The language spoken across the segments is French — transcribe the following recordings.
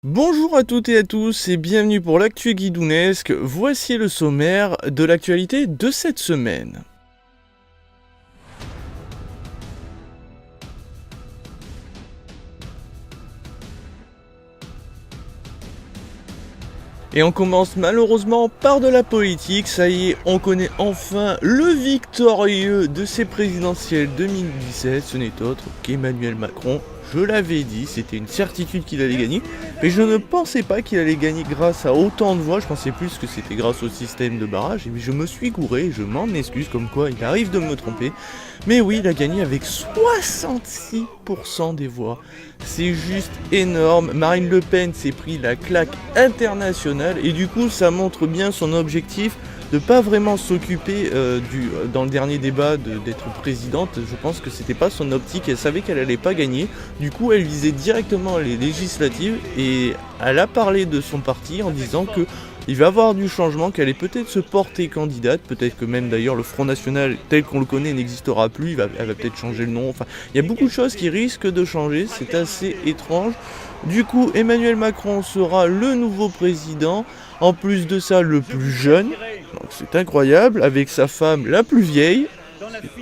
Bonjour à toutes et à tous et bienvenue pour l'actu guidounesque. Voici le sommaire de l'actualité de cette semaine. Et on commence malheureusement par de la politique. Ça y est, on connaît enfin le victorieux de ces présidentielles 2017. Ce n'est autre qu'Emmanuel Macron. Je l'avais dit, c'était une certitude qu'il allait gagner. Mais je ne pensais pas qu'il allait gagner grâce à autant de voix. Je pensais plus que c'était grâce au système de barrage. Et je me suis gouré, je m'en excuse, comme quoi il arrive de me tromper. Mais oui, il a gagné avec 66% des voix. C'est juste énorme. Marine Le Pen s'est pris la claque internationale. Et du coup, ça montre bien son objectif de pas vraiment s'occuper dans le dernier débat d'être présidente. Je pense que c'était pas son optique, elle savait qu'elle allait pas gagner. Du coup, elle visait directement les législatives et elle a parlé de son parti en disant que il va y avoir du changement, qu'elle allait peut-être se porter candidate, peut-être que même d'ailleurs le Front National tel qu'on le connaît n'existera plus, elle va peut-être changer le nom, enfin il y a beaucoup de choses qui risquent de changer, c'est assez étrange. Du coup, Emmanuel Macron sera le nouveau président, en plus de ça le plus jeune, donc c'est incroyable, avec sa femme la plus vieille.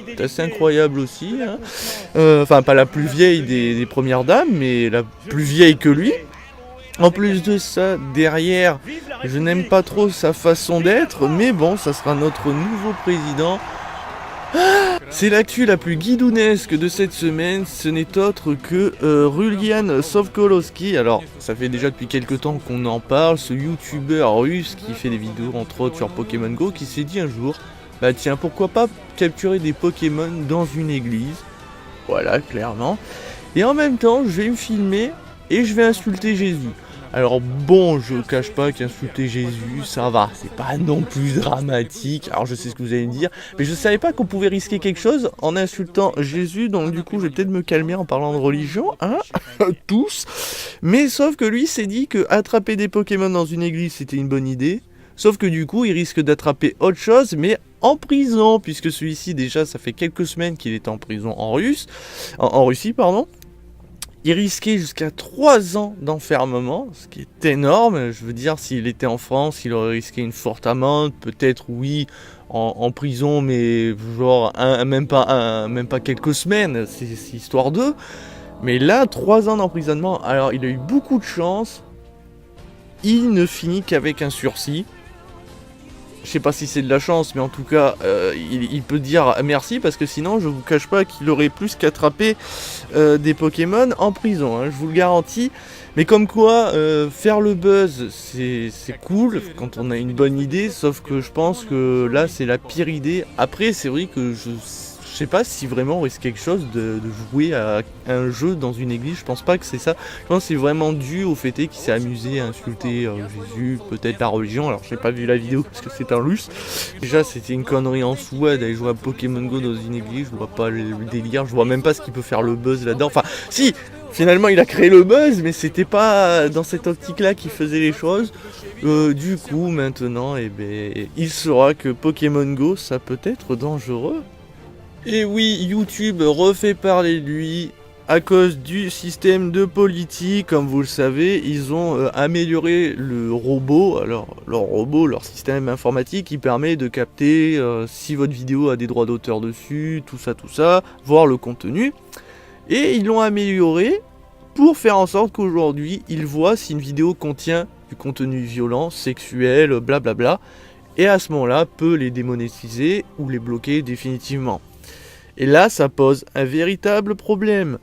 C'est assez incroyable aussi, hein. Enfin pas la plus vieille des premières dames, mais la plus vieille que lui. En plus de ça, derrière, je n'aime pas trop sa façon d'être, mais bon, ça sera notre nouveau président. C'est l'actu la plus guidounesque de cette semaine, ce n'est autre que Rulian Sovkolowski. Alors, ça fait déjà depuis quelques temps qu'on en parle, ce youtubeur russe qui fait des vidéos entre autres sur Pokémon Go, qui s'est dit un jour, bah tiens, pourquoi pas capturer des Pokémon dans une église. Voilà, clairement. Et en même temps, je vais me filmer et je vais insulter Jésus. Alors bon, je cache pas qu'insulter Jésus, ça va, c'est pas non plus dramatique. Alors je sais ce que vous allez me dire, mais je savais pas qu'on pouvait risquer quelque chose en insultant Jésus, donc du coup je vais peut-être me calmer en parlant de religion, hein, tous. Mais sauf que lui s'est dit que attraper des Pokémon dans une église c'était une bonne idée. Sauf que du coup il risque d'attraper autre chose, mais en prison, puisque celui-ci déjà ça fait quelques semaines qu'il est en prison en Russie, pardon. Il risquait jusqu'à 3 ans d'enfermement, ce qui est énorme. Je veux dire, s'il était en France, il aurait risqué une forte amende, peut-être oui, en prison, mais genre même pas quelques semaines, c'est histoire d'eux. Mais là, 3 ans d'emprisonnement, alors il a eu beaucoup de chance, il ne finit qu'avec un sursis. Je sais pas si c'est de la chance, mais en tout cas, il peut dire merci parce que sinon, je vous cache pas qu'il aurait plus qu'attrapé des Pokémon en prison, hein, je vous le garantis. Mais comme quoi, faire le buzz, c'est cool quand on a une bonne idée, sauf que je pense que là, c'est la pire idée. Après, c'est vrai que je sais pas si vraiment on risque quelque chose de jouer à un jeu dans une église, je pense pas que c'est ça. Je pense que c'est vraiment dû au fait qu'il s'est amusé à insulter Jésus, peut-être la religion. Alors j'ai pas vu la vidéo parce que c'est un russe. Déjà c'était une connerie en soi d'aller jouer à Pokémon Go dans une église, je vois pas le délire, je vois même pas ce qui peut faire le buzz là-dedans. Enfin si, finalement il a créé le buzz, mais c'était pas dans cette optique-là qu'il faisait les choses. Du coup maintenant, il saura que Pokémon Go ça peut être dangereux. Et oui, YouTube refait parler de lui à cause du système de politique. Comme vous le savez, ils ont amélioré le robot. Alors, leur système informatique, qui permet de capter si votre vidéo a des droits d'auteur dessus, tout ça, voir le contenu. Et ils l'ont amélioré pour faire en sorte qu'aujourd'hui, ils voient si une vidéo contient du contenu violent, sexuel, blablabla. Et à ce moment-là, peut les démonétiser ou les bloquer définitivement. Et là, ça pose un véritable problème.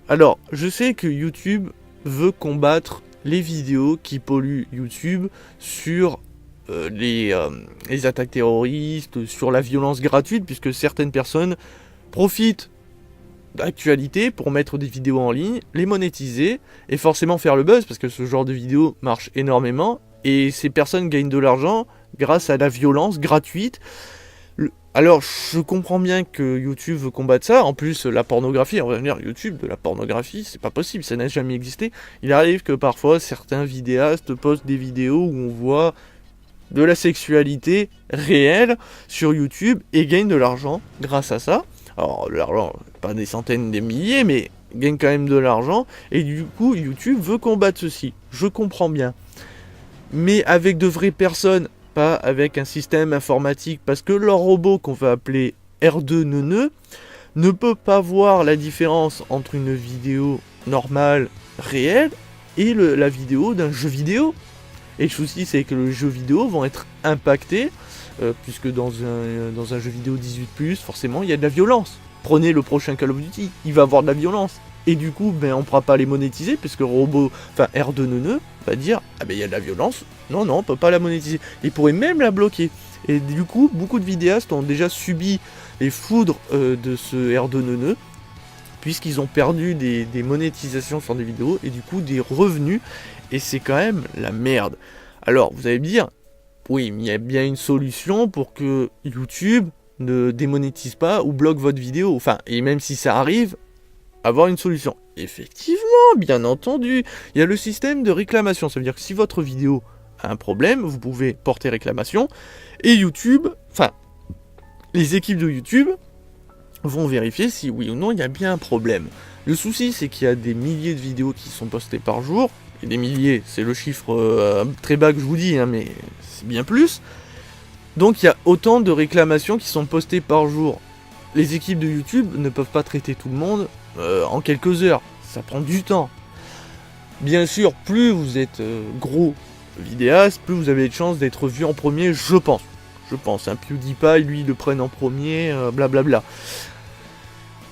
Alors, je sais que YouTube veut combattre les vidéos qui polluent YouTube sur les attaques terroristes, sur la violence gratuite, puisque certaines personnes profitent d'actualité pour mettre des vidéos en ligne, les monétiser et forcément faire le buzz, parce que ce genre de vidéo marche énormément, et ces personnes gagnent de l'argent grâce à la violence gratuite. Alors, je comprends bien que YouTube veut combattre ça. En plus, la pornographie, on va dire YouTube, de la pornographie, c'est pas possible, ça n'a jamais existé. Il arrive que parfois, certains vidéastes postent des vidéos où on voit de la sexualité réelle sur YouTube et gagnent de l'argent grâce à ça. Alors, de l'argent, pas des centaines, des milliers, mais gagnent quand même de l'argent, et du coup YouTube veut combattre ceci. Je comprends bien. Mais avec de vraies personnes, pas avec un système informatique, parce que leur robot qu'on va appeler R2Neuneu ne peut pas voir la différence entre une vidéo normale, réelle, et la vidéo d'un jeu vidéo. Et le souci, c'est que les jeux vidéo vont être impactés, puisque dans un jeu vidéo 18+, forcément, il y a de la violence. Prenez le prochain Call of Duty, il va avoir de la violence. Et du coup, on ne pourra pas les monétiser, puisque R2Neuneu va dire « Ah ben il y a de la violence, non, on peut pas la monétiser. » Il pourrait même la bloquer. Et du coup, beaucoup de vidéastes ont déjà subi les foudres de ce R2Neuneu, puisqu'ils ont perdu des monétisations sur des vidéos, et du coup des revenus, et c'est quand même la merde. Alors, vous allez me dire, oui, mais il y a bien une solution pour que YouTube ne démonétise pas ou bloque votre vidéo, et même si ça arrive, avoir une solution. Effectivement, bien entendu, il y a le système de réclamation, ça veut dire que si votre vidéo a un problème, vous pouvez porter réclamation, et YouTube, les équipes de YouTube vont vérifier si oui ou non il y a bien un problème. Le souci, c'est qu'il y a des milliers de vidéos qui sont postées par jour, et des milliers, c'est le chiffre très bas que je vous dis, mais c'est bien plus. Donc il y a autant de réclamations qui sont postées par jour. Les équipes de YouTube ne peuvent pas traiter tout le monde en quelques heures, ça prend du temps. Bien sûr, plus vous êtes gros vidéaste, plus vous avez de chances d'être vu en premier, je pense. PewDiePie, lui, le prenne en premier, blablabla.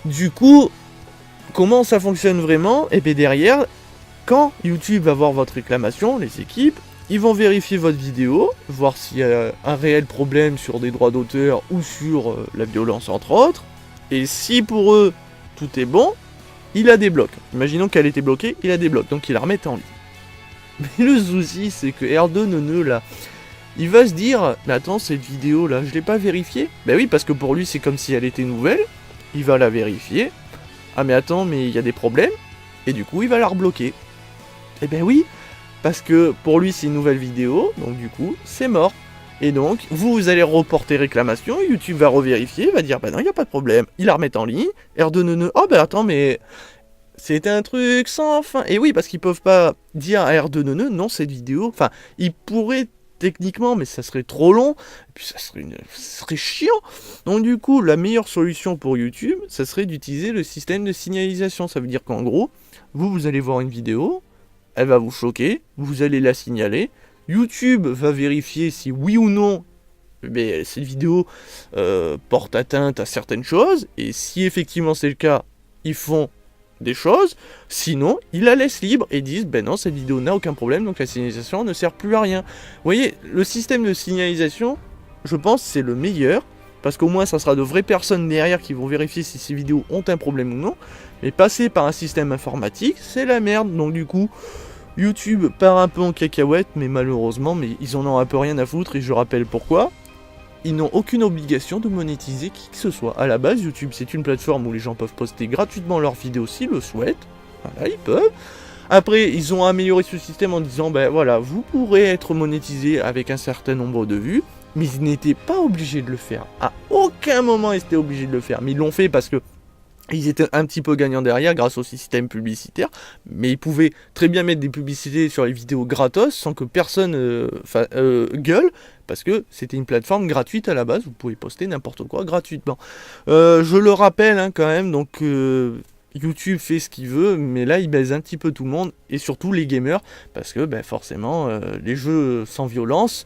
Du coup, comment ça fonctionne vraiment ? Et bien derrière, quand YouTube va voir votre réclamation, les équipes, ils vont vérifier votre vidéo, voir s'il y a un réel problème sur des droits d'auteur ou sur la violence entre autres. Et si pour eux, tout est bon, il la débloque. Imaginons qu'elle était bloquée, il la débloque, donc il la remet en ligne. Mais le souci, c'est que R2Neuneu, là, il va se dire, mais attends, cette vidéo là, je l'ai pas vérifiée. Ben oui, parce que pour lui, c'est comme si elle était nouvelle. Il va la vérifier. Ah mais attends, mais il y a des problèmes. Et du coup, il va la rebloquer. Et ben oui, parce que pour lui, c'est une nouvelle vidéo. Donc du coup, c'est mort. Et donc, vous allez reporter réclamation. YouTube va revérifier, va dire, bah non, il n'y a pas de problème. Il la remet en ligne. R2Neuneu, oh ben attends, mais c'est un truc sans fin. Et oui, parce qu'ils peuvent pas dire à R2Neuneu, non, cette vidéo. Ils pourraient techniquement, mais ça serait trop long, et puis ça serait chiant. Donc du coup, la meilleure solution pour YouTube, ça serait d'utiliser le système de signalisation. Ça veut dire qu'en gros, vous allez voir une vidéo, elle va vous choquer, vous allez la signaler, YouTube va vérifier si oui ou non cette vidéo porte atteinte à certaines choses, et si effectivement c'est le cas, ils font des choses, sinon ils la laissent libre et disent ben non, cette vidéo n'a aucun problème, donc la signalisation ne sert plus à rien. Vous voyez, le système de signalisation, je pense c'est le meilleur, parce qu'au moins ça sera de vraies personnes derrière qui vont vérifier si ces vidéos ont un problème ou non, mais passer par un système informatique, c'est la merde. Donc du coup, YouTube part un peu en cacahuète, mais malheureusement, mais ils en ont un peu rien à foutre, et je rappelle pourquoi. Ils n'ont aucune obligation de monétiser qui que ce soit. À la base, YouTube, c'est une plateforme où les gens peuvent poster gratuitement leurs vidéos s'ils le souhaitent. Voilà, ils peuvent. Après, ils ont amélioré ce système en disant, ben voilà, vous pourrez être monétisé avec un certain nombre de vues, mais ils n'étaient pas obligés de le faire. À aucun moment, ils étaient obligés de le faire. Mais ils l'ont fait parce que ils étaient un petit peu gagnants derrière grâce au système publicitaire, mais ils pouvaient très bien mettre des publicités sur les vidéos gratos sans que personne gueule, parce que c'était une plateforme gratuite à la base, vous pouvez poster n'importe quoi gratuitement. Je le rappelle quand même, donc YouTube fait ce qu'il veut, mais là il baise un petit peu tout le monde, et surtout les gamers, parce que forcément les jeux sans violence,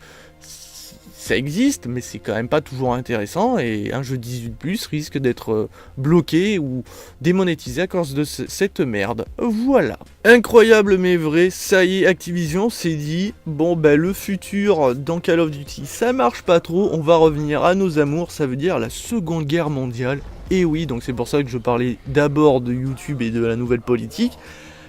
ça existe, mais c'est quand même pas toujours intéressant, et un jeu 18+ risque d'être bloqué ou démonétisé à cause de cette merde. Voilà. Incroyable mais vrai, ça y est, Activision s'est dit, bon le futur dans Call of Duty, ça marche pas trop, on va revenir à nos amours, ça veut dire la Seconde Guerre mondiale. Et oui, donc c'est pour ça que je parlais d'abord de YouTube et de la nouvelle politique,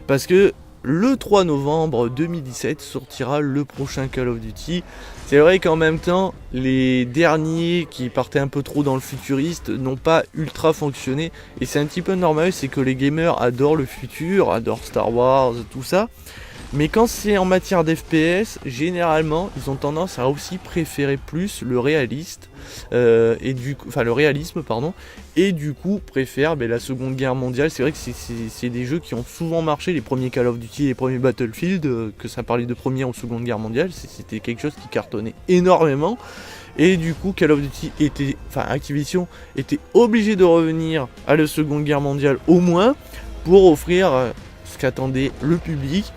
parce que le 3 novembre 2017 sortira le prochain Call of Duty. C'est vrai qu'en même temps, les derniers qui partaient un peu trop dans le futuriste n'ont pas ultra fonctionné. Et c'est un petit peu normal, c'est que les gamers adorent le futur, adorent Star Wars, tout ça. Mais quand c'est en matière d'FPS, généralement, ils ont tendance à aussi préférer plus le réalisme, et du coup préfèrent la Seconde Guerre mondiale. C'est vrai que c'est des jeux qui ont souvent marché, les premiers Call of Duty, les premiers Battlefield, que ça parlait de Première ou Seconde Guerre mondiale, c'était quelque chose qui cartonnait énormément. Et du coup, Activision était obligé de revenir à la Seconde Guerre mondiale au moins pour offrir ce qu'attendait le public.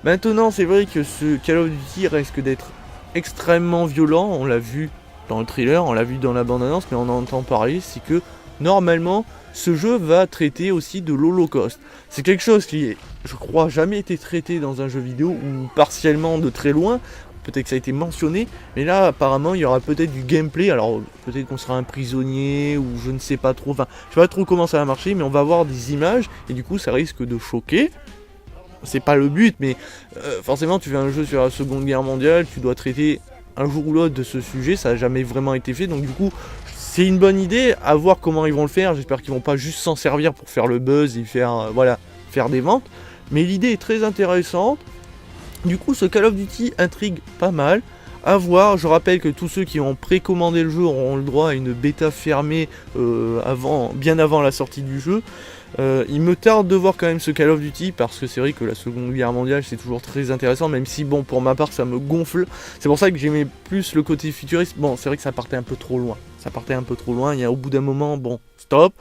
Maintenant, c'est vrai que ce Call of Duty risque d'être extrêmement violent. On l'a vu dans le trailer, on l'a vu dans la bande-annonce, mais on en entend parler. C'est que normalement, ce jeu va traiter aussi de l'Holocauste. C'est quelque chose qui, je crois, jamais été traité dans un jeu vidéo, ou partiellement de très loin. Peut-être que ça a été mentionné, mais là apparemment il y aura peut-être du gameplay, alors peut-être qu'on sera un prisonnier ou je ne sais pas trop, enfin je sais pas trop comment ça va marcher, mais on va voir des images et du coup ça risque de choquer. C'est pas le but, mais forcément tu fais un jeu sur la Seconde Guerre mondiale, tu dois traiter un jour ou l'autre de ce sujet, ça n'a jamais vraiment été fait, donc du coup c'est une bonne idée, à voir comment ils vont le faire. J'espère qu'ils vont pas juste s'en servir pour faire le buzz et faire des ventes, mais l'idée est très intéressante. Du coup, ce Call of Duty intrigue pas mal. À voir, je rappelle que tous ceux qui ont précommandé le jeu auront le droit à une bêta fermée bien avant la sortie du jeu. Il me tarde de voir quand même ce Call of Duty, parce que c'est vrai que la Seconde Guerre mondiale c'est toujours très intéressant, même si bon, pour ma part ça me gonfle. C'est pour ça que j'aimais plus le côté futuriste. Bon, c'est vrai que ça partait un peu trop loin. Il y a au bout d'un moment, bon, stop.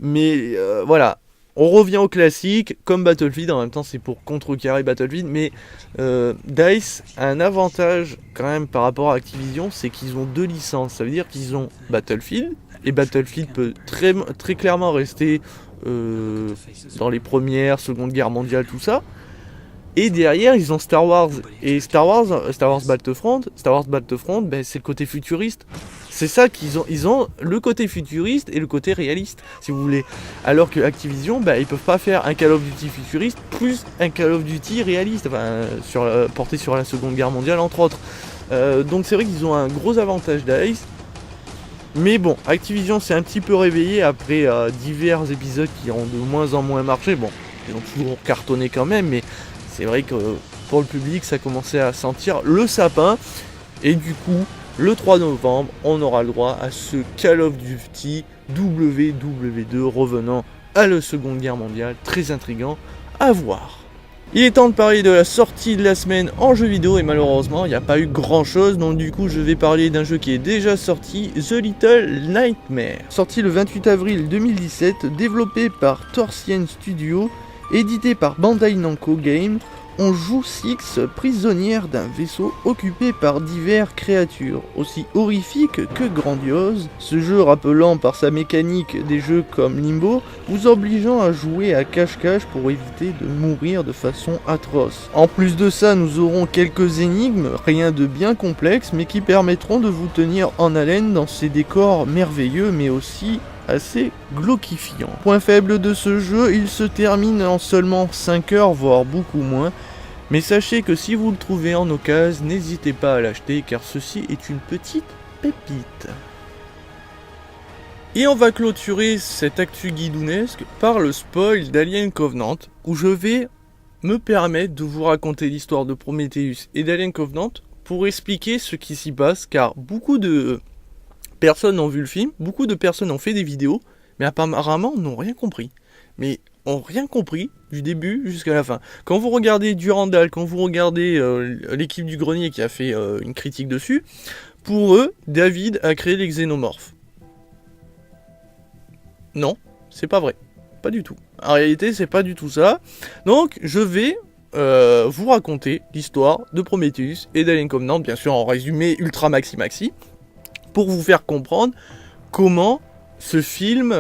Mais voilà. On revient au classique, comme Battlefield, en même temps c'est pour contrecarrer Battlefield, mais DICE a un avantage quand même par rapport à Activision, c'est qu'ils ont deux licences. Ça veut dire qu'ils ont Battlefield, et Battlefield peut très, très clairement rester dans les premières, Seconde Guerre mondiale, tout ça. Et derrière, ils ont Star Wars. Et Star Wars Battlefront, c'est le côté futuriste. C'est ça qu'ils ont. Ils ont le côté futuriste et le côté réaliste, si vous voulez. Alors que Activision, ils peuvent pas faire un Call of Duty futuriste plus un Call of Duty réaliste, porté sur la Seconde Guerre mondiale, entre autres. Donc c'est vrai qu'ils ont un gros avantage DICE. Mais bon, Activision s'est un petit peu réveillé après divers épisodes qui ont de moins en moins marché. Bon, ils ont toujours cartonné quand même, mais c'est vrai que pour le public, ça commençait à sentir le sapin. Et du coup, le 3 novembre, on aura le droit à ce Call of Duty WW2 revenant à la Seconde Guerre mondiale. Très intriguant à voir. Il est temps de parler de la sortie de la semaine en jeu vidéo, et malheureusement il n'y a pas eu grand chose, donc du coup je vais parler d'un jeu qui est déjà sorti, The Little Nightmare. Sorti le 28 avril 2017, développé par Torsian Studio, édité par Bandai Namco Games. On joue Six, prisonnière d'un vaisseau occupé par diverses créatures, aussi horrifiques que grandioses, ce jeu rappelant par sa mécanique des jeux comme Limbo, vous obligeant à jouer à cache-cache pour éviter de mourir de façon atroce. En plus de ça, nous aurons quelques énigmes, rien de bien complexe, mais qui permettront de vous tenir en haleine dans ces décors merveilleux, mais aussi assez glauquifiant. Point faible de ce jeu, il se termine en seulement 5 heures, voire beaucoup moins. Mais sachez que si vous le trouvez en occasion, n'hésitez pas à l'acheter, car ceci est une petite pépite. Et on va clôturer cette actu guidounesque par le spoil d'Alien Covenant, où je vais me permettre de vous raconter l'histoire de Prometheus et d'Alien Covenant pour expliquer ce qui s'y passe, car beaucoup de personnes ont vu le film, beaucoup de personnes ont fait des vidéos, mais apparemment n'ont rien compris. Mais ont rien compris du début jusqu'à la fin. Quand vous regardez Durandal, quand vous regardez l'équipe du grenier qui a fait une critique dessus, pour eux, David a créé les xénomorphes. Non, c'est pas vrai. Pas du tout. En réalité, c'est pas du tout ça. Donc, je vais vous raconter l'histoire de Prometheus et d'Alien Covenant, bien sûr en résumé ultra maxi, pour vous faire comprendre comment ce film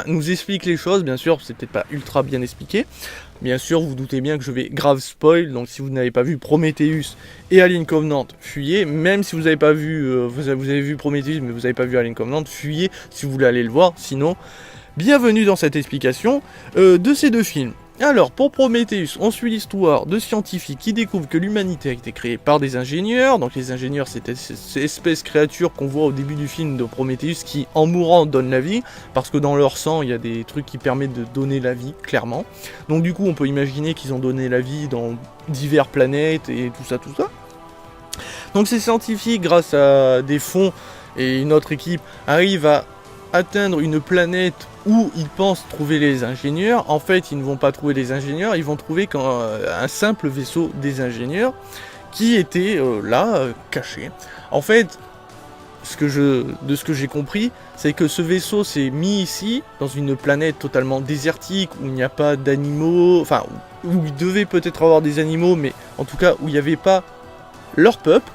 nous explique les choses. Bien sûr, c'est peut-être pas ultra bien expliqué. Bien sûr, vous doutez bien que je vais grave spoil, donc si vous n'avez pas vu Prometheus et Alien Covenant, fuyez. Même si vous n'avez pas vu, vous avez vu Prometheus, mais vous n'avez pas vu Alien Covenant, fuyez si vous voulez aller le voir. Sinon, bienvenue dans cette explication de ces deux films. Alors, pour Prometheus, on suit l'histoire de scientifiques qui découvrent que l'humanité a été créée par des ingénieurs. Donc les ingénieurs, c'était ces espèces créatures qu'on voit au début du film de Prometheus qui, en mourant, donnent la vie. Parce que dans leur sang, il y a des trucs qui permettent de donner la vie, clairement. Donc du coup, on peut imaginer qu'ils ont donné la vie dans diverses planètes et tout ça, tout ça. Donc ces scientifiques, grâce à des fonds et une autre équipe, arrivent à atteindre une planète où ils pensent trouver les ingénieurs. En fait, ils ne vont pas trouver les ingénieurs, ils vont trouver un simple vaisseau des ingénieurs qui était caché. En fait, de ce que j'ai compris, c'est que ce vaisseau s'est mis ici, dans une planète totalement désertique, où il n'y a pas d'animaux, enfin, où il devait peut-être avoir des animaux, mais en tout cas, où il n'y avait pas leur peuple,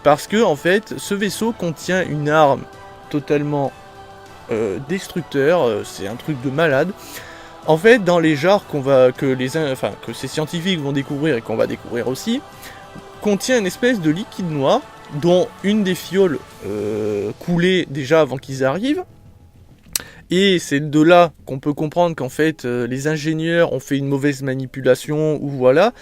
parce que, en fait, ce vaisseau contient une arme totalement destructeur, c'est un truc de malade. En fait, dans les jarres que ces scientifiques vont découvrir et qu'on va découvrir aussi, contient une espèce de liquide noir dont une des fioles coulait déjà avant qu'ils arrivent. Et c'est de là qu'on peut comprendre qu'en fait les ingénieurs ont fait une mauvaise manipulation ou voilà.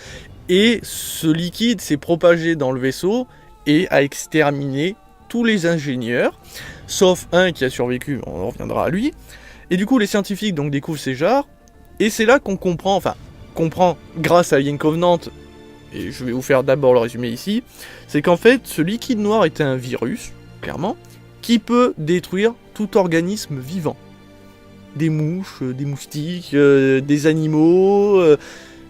Et ce liquide s'est propagé dans le vaisseau et a exterminé tous les ingénieurs, sauf un qui a survécu, on reviendra à lui. Et du coup, les scientifiques donc découvrent ces jarres, et c'est là qu'on comprend grâce à Alien Covenant, et je vais vous faire d'abord le résumé ici, c'est qu'en fait, ce liquide noir était un virus, clairement, qui peut détruire tout organisme vivant. Des mouches, des moustiques, des animaux,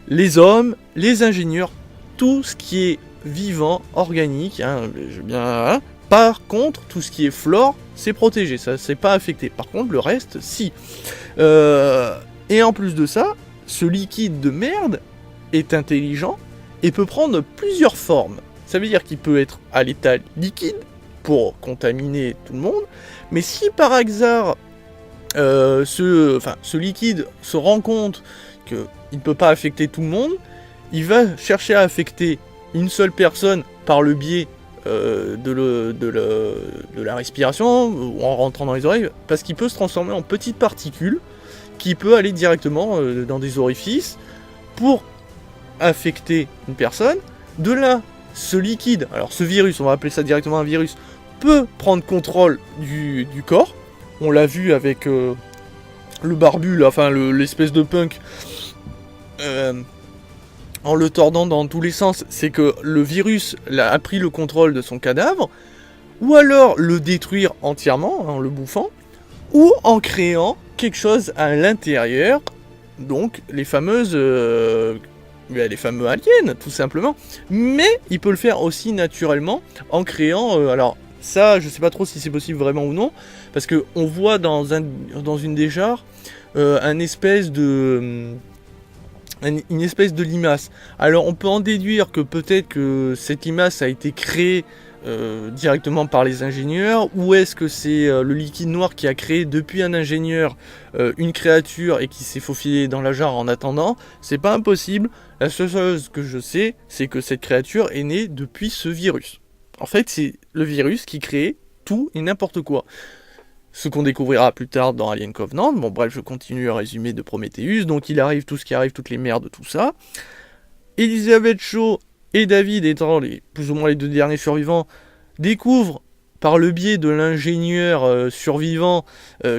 les hommes, les ingénieurs, tout ce qui est vivant, organique, Par contre, tout ce qui est flore, c'est protégé, ça c'est pas affecté. Par contre, le reste, si. Et en plus de ça, ce liquide de merde est intelligent et peut prendre plusieurs formes. Ça veut dire qu'il peut être à l'état liquide pour contaminer tout le monde, mais si par hasard ce liquide se rend compte qu'il ne peut pas affecter tout le monde, il va chercher à affecter une seule personne par le biais de la respiration ou en rentrant dans les oreilles, parce qu'il peut se transformer en petites particules qui peut aller directement dans des orifices pour affecter une personne. De là, ce liquide, alors ce virus, on va appeler ça directement un virus, peut prendre contrôle du corps. On l'a vu avec le barbu, là, l'espèce de punk, en le tordant dans tous les sens, c'est que le virus a pris le contrôle de son cadavre, ou alors le détruire entièrement, en le bouffant, ou en créant quelque chose à l'intérieur, donc les fameux aliens, tout simplement. Mais il peut le faire aussi naturellement, en créant, alors ça, je sais pas trop si c'est possible vraiment ou non, parce que on voit dans une des jarres une espèce de limace. Alors on peut en déduire que peut-être que cette limace a été créée directement par les ingénieurs, ou est-ce que c'est le liquide noir qui a créé depuis un ingénieur une créature et qui s'est faufilé dans la jarre en attendant. C'est pas impossible. La seule chose que je sais, c'est que cette créature est née depuis ce virus. En fait, c'est le virus qui crée tout et n'importe quoi. Ce qu'on découvrira plus tard dans Alien Covenant. Bon bref, je continue à résumer de Prometheus. Donc il arrive tout ce qui arrive, toutes les merdes, tout ça. Elizabeth Shaw et David, étant plus ou moins les deux derniers survivants, découvrent par le biais de l'ingénieur survivant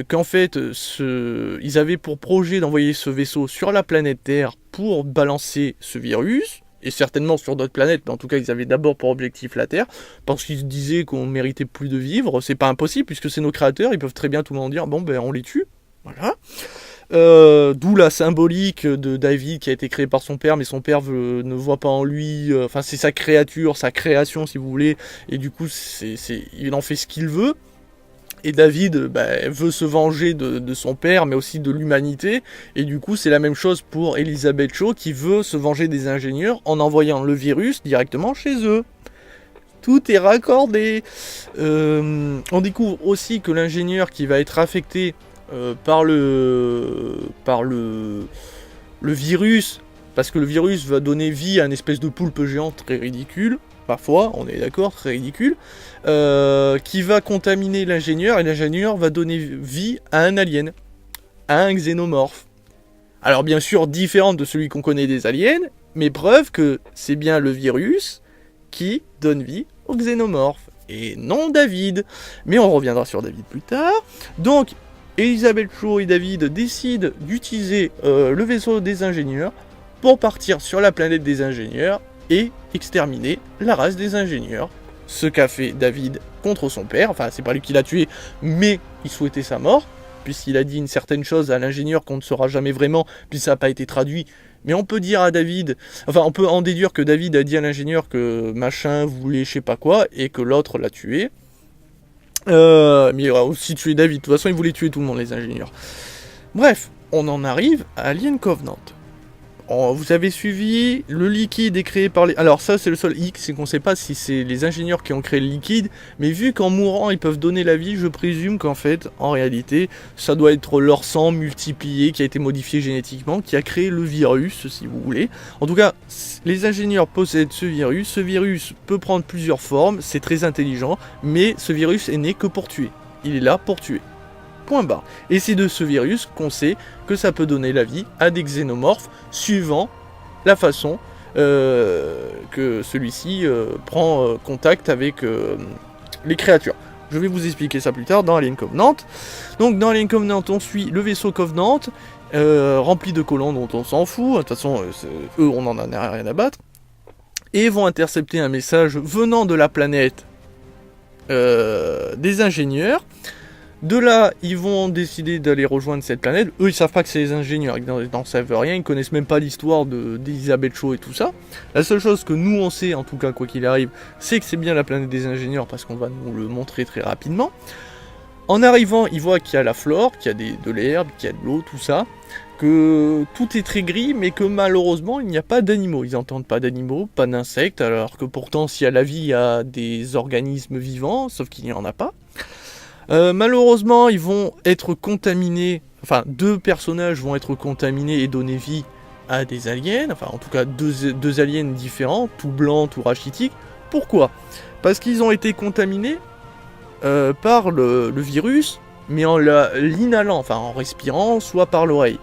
qu'en fait ils avaient pour projet d'envoyer ce vaisseau sur la planète Terre pour balancer ce virus. Et certainement sur d'autres planètes, mais en tout cas ils avaient d'abord pour objectif la Terre, parce qu'ils se disaient qu'on méritait plus de vivre. C'est pas impossible, puisque c'est nos créateurs, ils peuvent très bien tout le monde dire, bon ben on les tue, voilà. D'où la symbolique de David qui a été créé par son père, mais son père ne voit pas en lui, c'est sa créature, sa création si vous voulez, et du coup il en fait ce qu'il veut. Et David veut se venger de son père, mais aussi de l'humanité. Et du coup, c'est la même chose pour Elizabeth Shaw, qui veut se venger des ingénieurs en envoyant le virus directement chez eux. Tout est raccordé. On découvre aussi que l'ingénieur qui va être affecté par le virus, parce que le virus va donner vie à une espèce de poulpe géant très ridicule, parfois, on est d'accord, très ridicule, qui va contaminer l'ingénieur, et l'ingénieur va donner vie à un alien, à un xénomorphe. Alors bien sûr différente de celui qu'on connaît des aliens, mais preuve que c'est bien le virus qui donne vie aux xénomorphes, et non David. Mais on reviendra sur David plus tard. Donc Elizabeth Shaw et David décident d'utiliser le vaisseau des ingénieurs pour partir sur la planète des ingénieurs et exterminer la race des ingénieurs. Ce qu'a fait David contre son père, enfin c'est pas lui qui l'a tué, mais il souhaitait sa mort, puisqu'il a dit une certaine chose à l'ingénieur qu'on ne saura jamais vraiment, puis ça n'a pas été traduit. Mais on peut dire à David, enfin on peut en déduire que David a dit à l'ingénieur que machin voulait je sais pas quoi, et que l'autre l'a tué. Mais il aura aussi tué David, de toute façon il voulait tuer tout le monde les ingénieurs. Bref, on en arrive à Alien Covenant. Vous avez suivi, le liquide est créé par les... Alors ça c'est le seul hic, c'est qu'on ne sait pas si c'est les ingénieurs qui ont créé le liquide, mais vu qu'en mourant ils peuvent donner la vie, je présume qu'en fait, en réalité, ça doit être leur sang multiplié, qui a été modifié génétiquement, qui a créé le virus, si vous voulez. En tout cas, les ingénieurs possèdent ce virus peut prendre plusieurs formes, c'est très intelligent, mais ce virus est né que pour tuer. Il est là pour tuer. Point barre. Et c'est de ce virus qu'on sait que ça peut donner la vie à des xénomorphes suivant la façon que celui-ci prend contact avec les créatures. Je vais vous expliquer ça plus tard dans Alien Covenant. Donc dans Alien Covenant, on suit le vaisseau Covenant, rempli de colons dont on s'en fout. De toute façon, eux, on n'en a rien à battre. Et vont intercepter un message venant de la planète des ingénieurs. De là, ils vont décider d'aller rejoindre cette planète. Eux, ils savent pas que c'est les ingénieurs, ils n'en savent rien, ils connaissent même pas l'histoire d'Elizabeth Shaw et tout ça. La seule chose que nous on sait, en tout cas quoi qu'il arrive, c'est que c'est bien la planète des ingénieurs parce qu'on va nous le montrer très rapidement. En arrivant, ils voient qu'il y a la flore, qu'il y a de l'herbe, qu'il y a de l'eau, tout ça, que tout est très gris, mais que malheureusement il n'y a pas d'animaux. Ils n'entendent pas d'animaux, pas d'insectes, alors que pourtant s'il y a la vie, il y a des organismes vivants, sauf qu'il n'y en a pas. Malheureusement, ils vont être contaminés, enfin 2 personnages vont être contaminés et donner vie à des aliens, enfin en tout cas deux aliens différents, tout blancs, tout rachitiques. Pourquoi ? Parce qu'ils ont été contaminés par le virus, mais en l'inhalant, enfin en respirant, soit par l'oreille.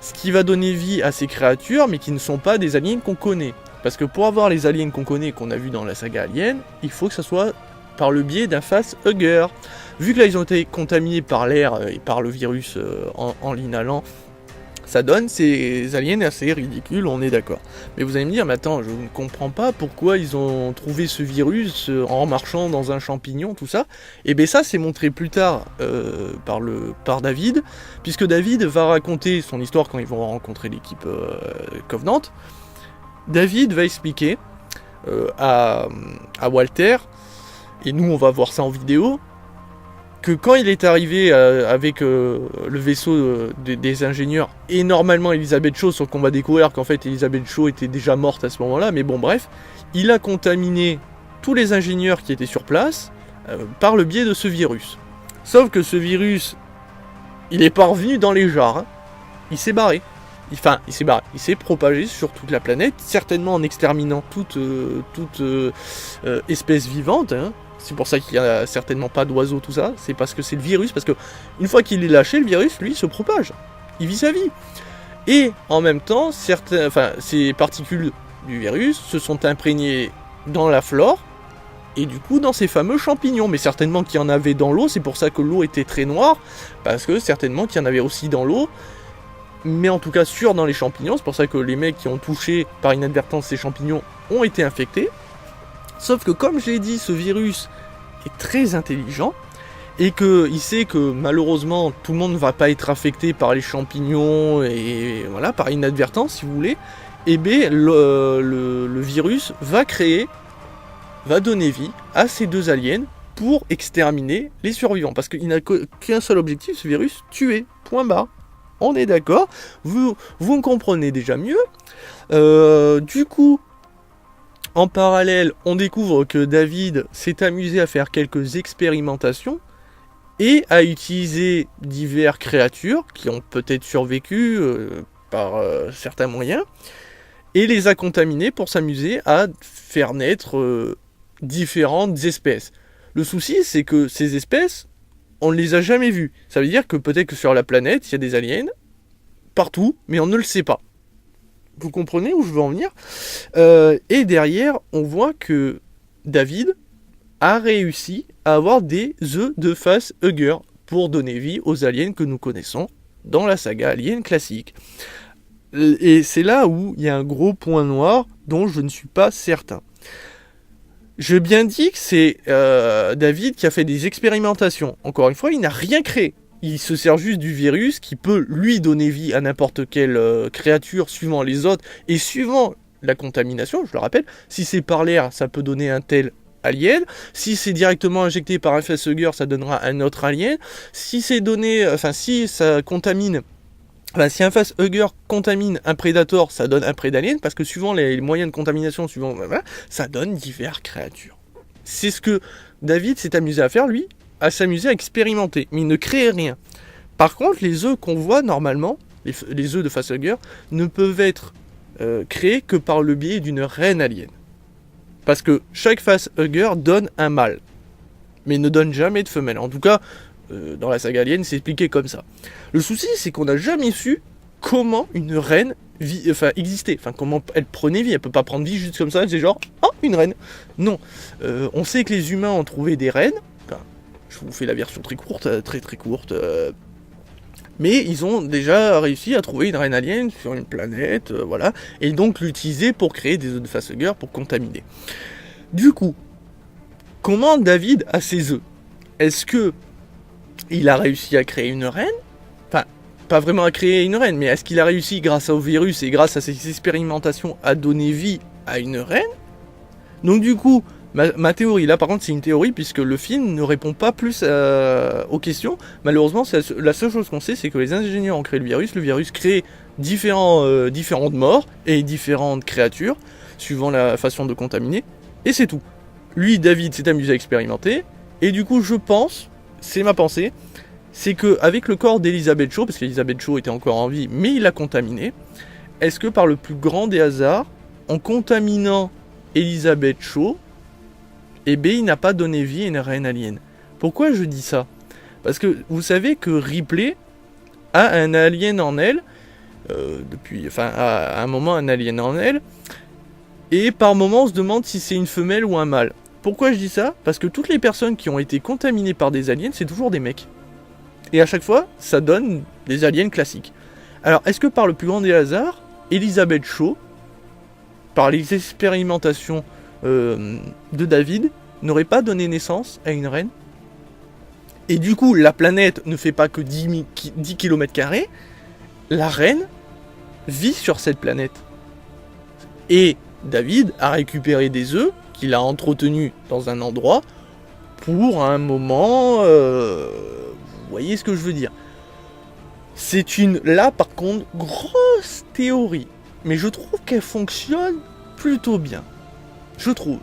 Ce qui va donner vie à ces créatures, mais qui ne sont pas des aliens qu'on connaît. Parce que pour avoir les aliens qu'on connaît, qu'on a vu dans la saga Alien, il faut que ça soit par le biais d'un facehugger. Vu que là ils ont été contaminés par l'air et par le virus en l'inhalant, ça donne ces aliens assez ridicules, on est d'accord. Mais vous allez me dire, mais attends, je ne comprends pas pourquoi ils ont trouvé ce virus en marchant dans un champignon, tout ça. Et bien ça c'est montré plus tard par David, puisque David va raconter son histoire quand ils vont rencontrer l'équipe Covenant. David va expliquer à Walter, et nous on va voir ça en vidéo, que quand il est arrivé avec le vaisseau des ingénieurs et normalement Elizabeth Shaw, sauf qu'on va découvrir qu'en fait Elizabeth Shaw était déjà morte à ce moment-là, mais bon bref, il a contaminé tous les ingénieurs qui étaient sur place par le biais de ce virus. Sauf que ce virus, il est pas revenu dans les jars, hein. Il s'est barré. Enfin, il s'est barré, il s'est propagé sur toute la planète, certainement en exterminant toute espèce vivante, hein. C'est pour ça qu'il n'y a certainement pas d'oiseaux, tout ça. C'est parce que c'est le virus, parce que une fois qu'il est lâché, le virus, lui, se propage. Il vit sa vie. Et en même temps, ces particules du virus se sont imprégnées dans la flore, et du coup dans ces fameux champignons. Mais certainement qu'il y en avait dans l'eau, c'est pour ça que l'eau était très noire, parce que certainement qu'il y en avait aussi dans l'eau, mais en tout cas sûr dans les champignons. C'est pour ça que les mecs qui ont touché par inadvertance ces champignons ont été infectés. Sauf que comme je l'ai dit, ce virus est très intelligent et qu'il sait que malheureusement tout le monde ne va pas être affecté par les champignons et voilà, par inadvertance si vous voulez, et bien le virus va donner vie à ces 2 aliens pour exterminer les survivants. Parce qu'il n'a qu'un seul objectif, ce virus, tuer. Point barre. On est d'accord, vous me comprenez déjà mieux. Du coup, en parallèle, on découvre que David s'est amusé à faire quelques expérimentations et à utiliser diverses créatures qui ont peut-être survécu par certains moyens et les a contaminées pour s'amuser à faire naître différentes espèces. Le souci, c'est que ces espèces, on ne les a jamais vues. Ça veut dire que peut-être que sur la planète, il y a des aliens, partout, mais on ne le sait pas. Vous comprenez où je veux en venir ? Et derrière, on voit que David a réussi à avoir des œufs de facehugger pour donner vie aux aliens que nous connaissons dans la saga Alien classique. Et c'est là où il y a un gros point noir dont je ne suis pas certain. J'ai bien dit que c'est David qui a fait des expérimentations. Encore une fois, il n'a rien créé. Il se sert juste du virus qui peut lui donner vie à n'importe quelle créature suivant les autres et suivant la contamination, je le rappelle. Si c'est par l'air, ça peut donner un tel alien. Si c'est directement injecté par un facehugger, ça donnera un autre alien. Si c'est donné, si ça contamine, si un facehugger contamine un prédateur, ça donne un prédalien, parce que suivant les moyens de contamination, ça donne diverses créatures. C'est ce que David s'est amusé à faire, lui, à s'amuser à expérimenter, mais il ne crée rien. Par contre, les œufs qu'on voit normalement, les œufs de facehugger, ne peuvent être créés que par le biais d'une reine alien. Parce que chaque facehugger donne un mâle, mais ne donne jamais de femelle. En tout cas, dans la saga Alien, c'est expliqué comme ça. Le souci, c'est qu'on n'a jamais su comment une reine existait. Comment elle prenait vie. Elle peut pas prendre vie juste comme ça, c'est genre, oh, une reine. Non. On sait que les humains ont trouvé des reines. Je vous fais la version très courte, très courte. Mais ils ont déjà réussi à trouver une reine alien sur une planète, voilà. Et donc l'utiliser pour créer des œufs de facehugger pour contaminer. Du coup, comment David a ses œufs ? Est-ce que il a réussi à créer une reine ? Pas vraiment à créer une reine, mais est-ce qu'il a réussi, grâce au virus et grâce à ses expérimentations, à donner vie à une reine ? Donc du coup, ma théorie, là par contre c'est une théorie, puisque le film ne répond pas plus aux questions. Malheureusement, la seule chose qu'on sait, c'est que les ingénieurs ont créé le virus crée différentes morts et différentes créatures, suivant la façon de contaminer, et c'est tout. Lui, David, s'est amusé à expérimenter, et du coup je pense, c'est ma pensée, c'est qu'avec le corps d'Elizabeth Shaw, parce qu'Elizabeth Shaw était encore en vie, mais il l'a contaminé, est-ce que par le plus grand des hasards, en contaminant Elizabeth Shaw, il n'a pas donné vie à une reine alien ? Pourquoi je dis ça ? Parce que vous savez que Ripley a un alien en elle, à un moment un alien en elle, et par moment on se demande si c'est une femelle ou un mâle. Pourquoi je dis ça ? Parce que toutes les personnes qui ont été contaminées par des aliens, c'est toujours des mecs. Et à chaque fois, ça donne des aliens classiques. Alors, est-ce que par le plus grand des hasards, Elizabeth Shaw, par les expérimentations de David, n'aurait pas donné naissance à une reine ? Et du coup, la planète ne fait pas que 10 km², la reine vit sur cette planète. Et David a récupéré des œufs qu'il a entretenus dans un endroit pour un moment... vous voyez ce que je veux dire ? C'est là par contre, grosse théorie. Mais je trouve qu'elle fonctionne plutôt bien. Je trouve.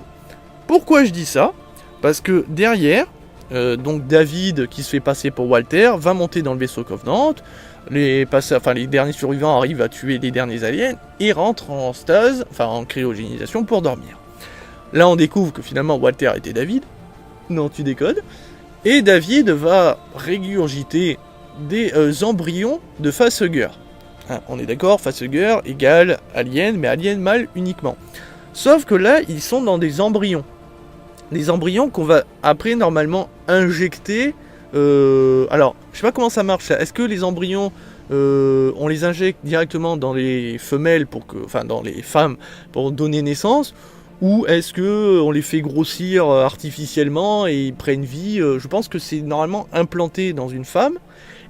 Pourquoi je dis ça ? Parce que derrière, donc David, qui se fait passer pour Walter, va monter dans le vaisseau Covenant. Les derniers survivants arrivent à tuer les derniers aliens et rentrent en stase, en cryogénisation pour dormir. Là, on découvre que finalement Walter était David. Non, tu décodes. Et David va régurgiter des embryons de facehugger. On est d'accord, facehugger égale alien, mais alien mâle uniquement. Sauf que là, ils sont dans des embryons. Des embryons qu'on va après normalement injecter. Alors, je sais pas comment ça marche. Est-ce que les embryons, on les injecte directement dans les femelles dans les femmes pour donner naissance, ou est-ce que on les fait grossir artificiellement et ils prennent vie ? Je pense que c'est normalement implanté dans une femme.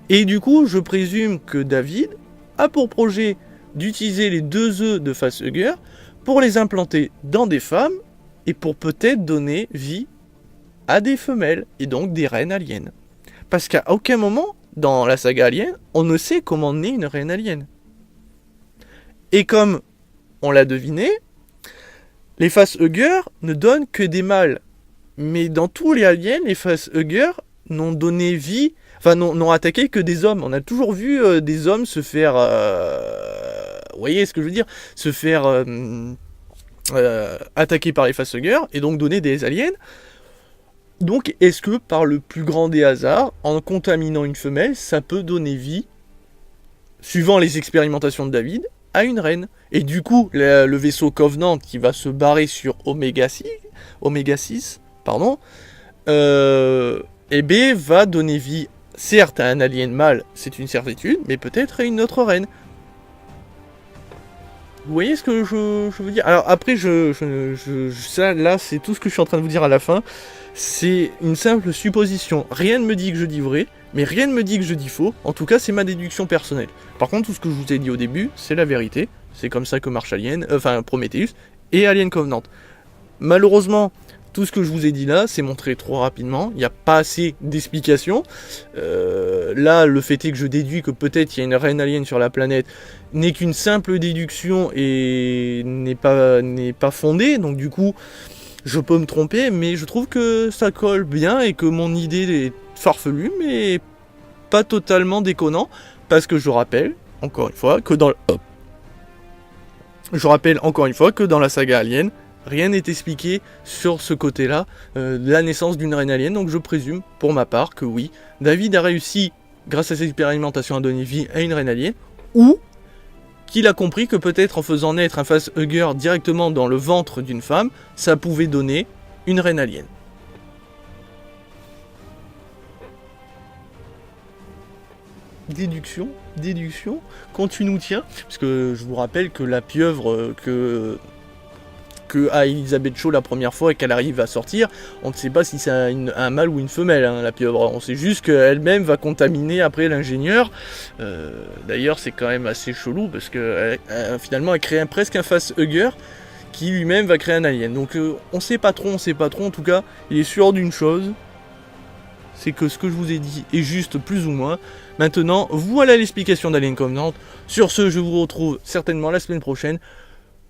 Et du coup, je présume que David a pour projet d'utiliser les 2 œufs de facehugger pour les implanter dans des femmes et pour peut-être donner vie à des femelles et donc des reines aliens. Parce qu'à aucun moment dans la saga Alien, on ne sait comment naît une reine alien. Et comme on l'a deviné, les facehuggers ne donnent que des mâles. Mais dans tous les aliens, les facehuggers n'ont donné vie, n'ont attaqué que des hommes. On a toujours vu des hommes se faire... vous voyez ce que je veux dire ? Se faire attaquer par les facehuggers et donc donner des aliens. Donc, est-ce que par le plus grand des hasards, en contaminant une femelle, ça peut donner vie suivant les expérimentations de David, à une reine. Et du coup, le vaisseau Covenant qui va se barrer sur Oméga 6, pardon, va donner vie, certes, à un alien mâle, c'est une certitude, mais peut-être à une autre reine. Vous voyez ce que je veux dire? Alors après, ça, là, c'est tout ce que je suis en train de vous dire à la fin. C'est une simple supposition. Rien ne me dit que je dis vrai, mais rien ne me dit que je dis faux. En tout cas, c'est ma déduction personnelle. Par contre, tout ce que je vous ai dit au début, c'est la vérité. C'est comme ça que marche Prometheus et Alien Covenant. Malheureusement, tout ce que je vous ai dit là, c'est montré trop rapidement. Il n'y a pas assez d'explications. Là, le fait est que je déduis que peut-être il y a une reine alien sur la planète n'est qu'une simple déduction et n'est pas fondée. Donc du coup, je peux me tromper, mais je trouve que ça colle bien et que mon idée est farfelue, mais pas totalement déconnant. Parce que je rappelle, encore une fois, que dans la saga Alien, rien n'est expliqué sur ce côté-là, la naissance d'une reine alien, donc je présume, pour ma part, que oui, David a réussi, grâce à ses expérimentations, à donner vie à une reine alien, ou qu'il a compris que peut-être en faisant naître un facehugger directement dans le ventre d'une femme, ça pouvait donner une reine alien. Déduction, quand tu nous tiens, parce que je vous rappelle que la pieuvre que a Elisabeth Shaw la première fois et qu'elle arrive à sortir, on ne sait pas si c'est un mâle ou une femelle, hein, la pieuvre. On sait juste qu'elle-même va contaminer après l'ingénieur. D'ailleurs, c'est quand même assez chelou parce que finalement, elle crée presque un facehugger qui lui-même va créer un alien. Donc, on sait pas trop. En tout cas, il est sûr d'une chose, c'est que ce que je vous ai dit est juste plus ou moins. Maintenant, voilà l'explication d'Alien Covenant. Sur ce, je vous retrouve certainement la semaine prochaine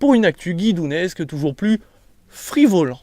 pour une actu guidounesque toujours plus frivole.